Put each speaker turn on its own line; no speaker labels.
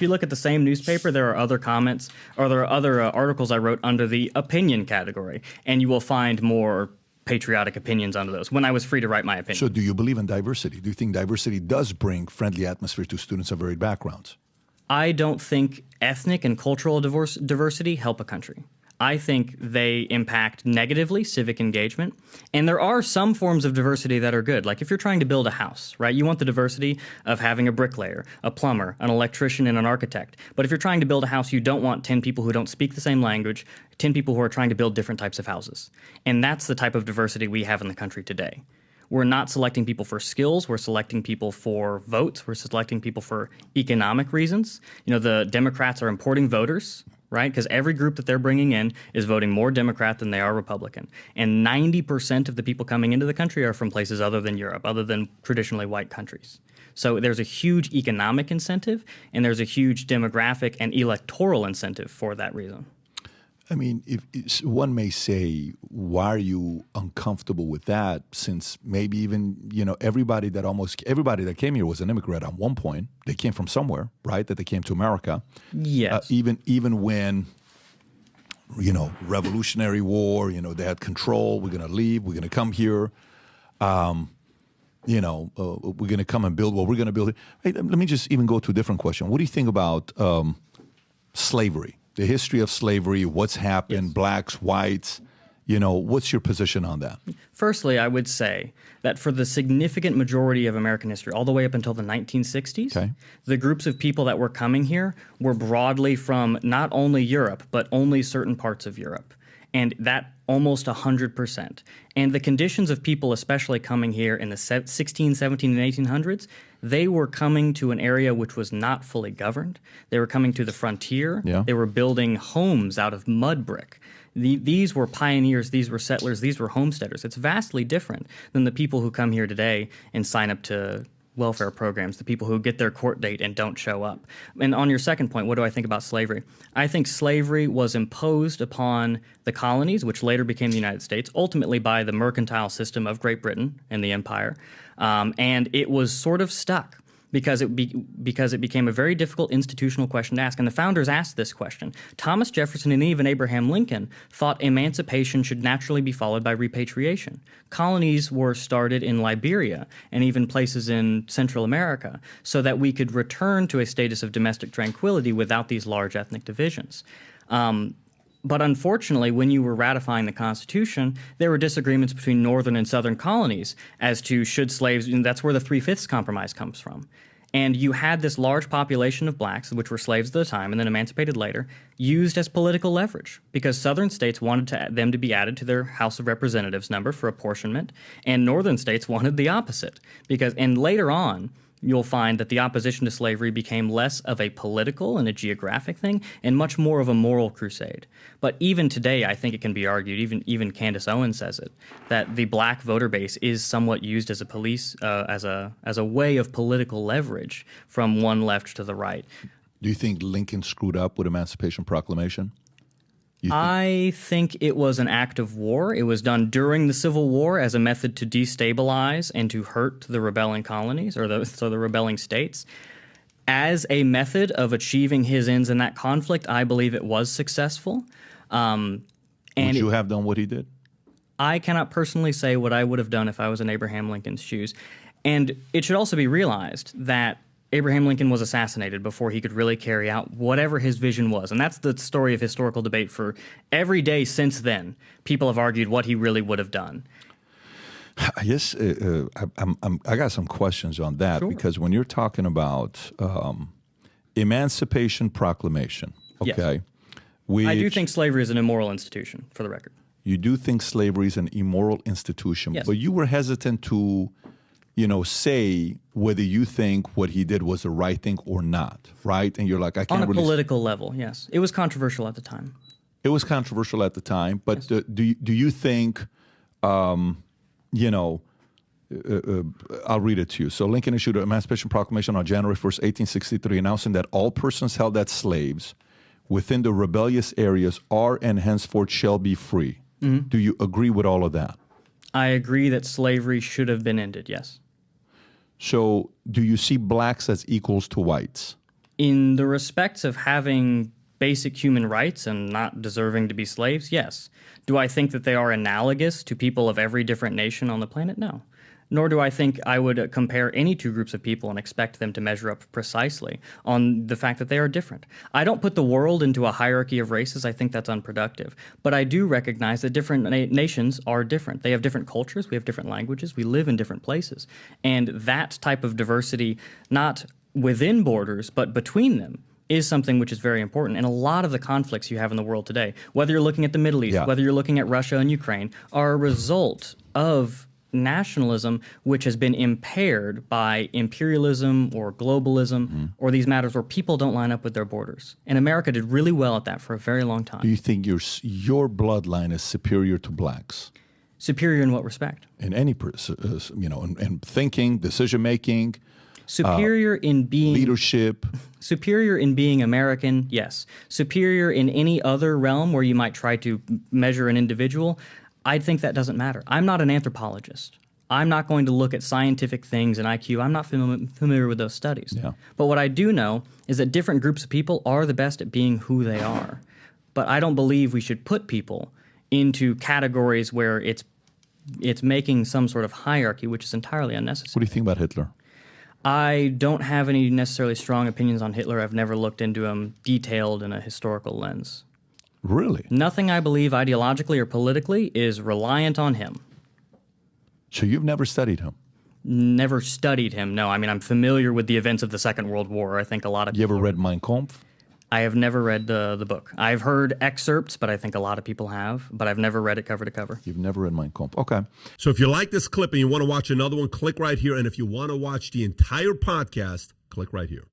If you look at the same newspaper, there are other comments or there are other articles I wrote under the opinion category, and you will find more patriotic opinions under those when I was free to write my opinion.
So do you believe in diversity? Do you think diversity does bring friendly atmosphere to students of varied backgrounds?
I don't think ethnic and cultural diversity help a country. I think they impact negatively civic engagement. And there are some forms of diversity that are good. Like if you're trying to build a house, right? You want the diversity of having a bricklayer, a plumber, an electrician, and an architect. But if you're trying to build a house, you don't want 10 people who don't speak the same language, 10 people who are trying to build different types of houses. And that's the type of diversity we have in the country today. We're not selecting people for skills. We're selecting people for votes. We're selecting people for economic reasons. You know, the Democrats are importing voters, right? Because every group that they're bringing in is voting more Democrat than they are Republican. And 90% of the people coming into the country are from places other than Europe, other than traditionally white countries. So there's a huge economic incentive, and there's a huge demographic and electoral incentive for that reason.
I mean, if one may say, why are you uncomfortable with that? Since maybe even, you know, everybody that came here was an immigrant at one point. They came from somewhere, right? That they came to America.
Yes.
Even when, you know, Revolutionary War, you know, they had control. We're going to leave. We're going to come here. You know, we're going to come and build what we're going to build. Hey, let me just even go to a different question. What do you think about slavery? The history of slavery, what's happened, yes. Blacks, whites, you know, what's your position on that?
Firstly, I would say that for the significant majority of American history, all the way up until the 1960s, okay, the groups of people that were coming here were broadly from not only Europe, but only certain parts of Europe. And that almost 100%. And the conditions of people, especially coming here in the 16, 17, and 1800s, they were coming to an area which was not fully governed. They were coming to the frontier. Yeah. They were building homes out of mud brick. These were pioneers. These were settlers. These were homesteaders. It's vastly different than the people who come here today and sign up to welfare programs, the people who get their court date and don't show up. And on your second point, what do I think about slavery? I think slavery was imposed upon the colonies, which later became the United States, ultimately by the mercantile system of Great Britain and the empire. And it was sort of stuck because it became a very difficult institutional question to ask. And the founders asked this question. Thomas Jefferson and even Abraham Lincoln thought emancipation should naturally be followed by repatriation. Colonies were started in Liberia and even places in Central America so that we could return to a status of domestic tranquility without these large ethnic divisions. But unfortunately, when you were ratifying the Constitution, there were disagreements between northern and southern colonies as to should slaves, and that's where the 3/5 compromise comes from. And you had this large population of blacks, which were slaves at the time and then emancipated later, used as political leverage because southern states wanted them to be added to their House of Representatives number for apportionment, and northern states wanted the opposite. And later on, you'll find that the opposition to slavery became less of a political and a geographic thing and much more of a moral crusade. But even today, I think it can be argued, even Candace Owens says it, that the black voter base is somewhat used as as a way of political leverage from one left to the right.
Do you think Lincoln screwed up with Emancipation Proclamation?
I think it was an act of war. It was done during the Civil War as a method to destabilize and to hurt the rebelling colonies or the rebelling states. As a method of achieving his ends in that conflict, I believe it was successful.
Would you have done what he did?
I cannot personally say what I would have done if I was in Abraham Lincoln's shoes. And it should also be realized that Abraham Lincoln was assassinated before he could really carry out whatever his vision was. And that's the story of historical debate for every day since then. People have argued what he really would have done.
Yes, I got some questions on that. Sure. Because when you're talking about Emancipation Proclamation, okay?
Yes. I do think slavery is an immoral institution, for the record.
You do think slavery is an immoral institution, yes. But you were hesitant to say whether you think what he did was the right thing or not, right? And you're like, I can't
on a political level, yes. It was controversial at the time.
It was controversial at the time, but yes. Do you think, I'll read it to you. So Lincoln issued an Emancipation Proclamation on January 1st, 1863, announcing that all persons held as slaves within the rebellious areas are and henceforth shall be free. Mm-hmm. Do you agree with all of that?
I agree that slavery should have been ended, yes.
So do you see blacks as equals to whites?
In the respects of having basic human rights and not deserving to be slaves, yes. Do I think that they are analogous to people of every different nation on the planet? No. Nor do I think I would compare any two groups of people and expect them to measure up precisely on the fact that they are different. I don't put the world into a hierarchy of races. I think that's unproductive. But I do recognize that different nations are different. They have different cultures. We have different languages. We live in different places. And that type of diversity, not within borders, but between them, is something which is very important. And a lot of the conflicts you have in the world today, whether you're looking at the Middle East, whether you're looking at Russia and Ukraine, are a result of nationalism which has been impaired by imperialism or globalism or these matters where people don't line up with their borders. And America did really well at that for a very long time.
Do you think your bloodline is superior to blacks?
Superior in what respect?
In any, in thinking, decision-making,
superior in being
leadership.
Superior in being American, yes. Superior in any other realm where you might try to measure an individual, I think that doesn't matter. I'm not an anthropologist. I'm not going to look at scientific things and IQ. I'm not familiar with those studies. Yeah. But what I do know is that different groups of people are the best at being who they are. But I don't believe we should put people into categories where it's making some sort of hierarchy, which is entirely unnecessary.
What do you think about Hitler?
I don't have any necessarily strong opinions on Hitler. I've never looked into him detailed in a historical lens.
Really?
Nothing I believe ideologically or politically is reliant on him.
So you've never studied him?
Never studied him, no. I mean, I'm familiar with the events of the Second World War. I think a lot of people...
You ever read Mein Kampf?
I have never read the book. I've heard excerpts, but I think a lot of people have. But I've never read it cover to cover.
You've never read Mein Kampf. Okay.
So if you like this clip and you want to watch another one, click right here. And if you want to watch the entire podcast, click right here.